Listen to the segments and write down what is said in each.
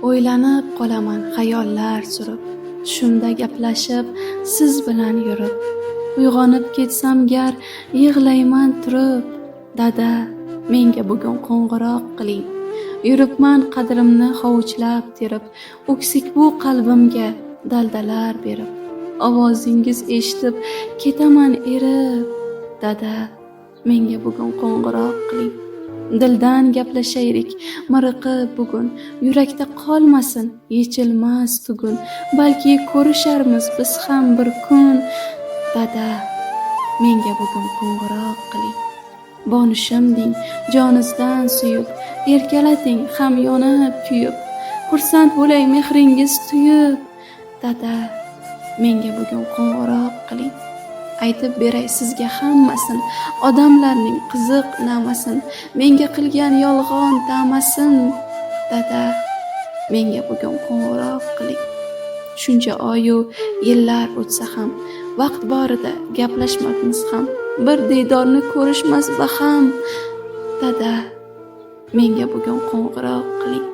O'ylanib qolaman xayollar surib, tushimda gaplashib siz bilan yurib. Uyg'onib ketsam gar yig'layman turib, dada menga bugun qo'ng'iroq qiling. Yuribman qadrimni hovuchlab terib, o'ksik bu qalbimga daldalar berib. Ovozingiz eshitib ketaman erib, dada menga bugun qo'ng'iroq qiling. Dildan gaplashaylik miriqib bugun, yurakda qolmasin yechilmas tugun. Balki ko'risharmiz biz ham bir kun, dada menga bugun qo'ng'iroq qiling. Bonushimding jonizdan suyib, erkalating ham yonib kuyib. Xursand bo'lay mehringiz tuyib, dada menga bugun qo'ng'iroq qiling. Aytib beray sizga hammasin, odamlarning qiziq namasin, menga qilgan yolg'on ta'masin, dada menga bugun qo'ng'iroq qiling. Shuncha oyu yillar o'tsa ham, vaqt borida gaplashmabmiz ham, bir diydorni ko'rishmas baham, dada menga bugun qo'ng'iroq qiling.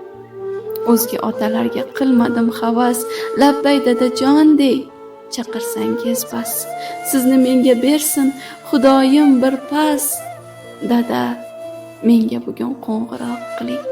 O'zga otalarga qilmadim havas, labbay dadajon dey chaqirsangiz bas. Sizni menga bersin Xudoyim bir pas, dada menga bugun qo'ng'iroq qiling.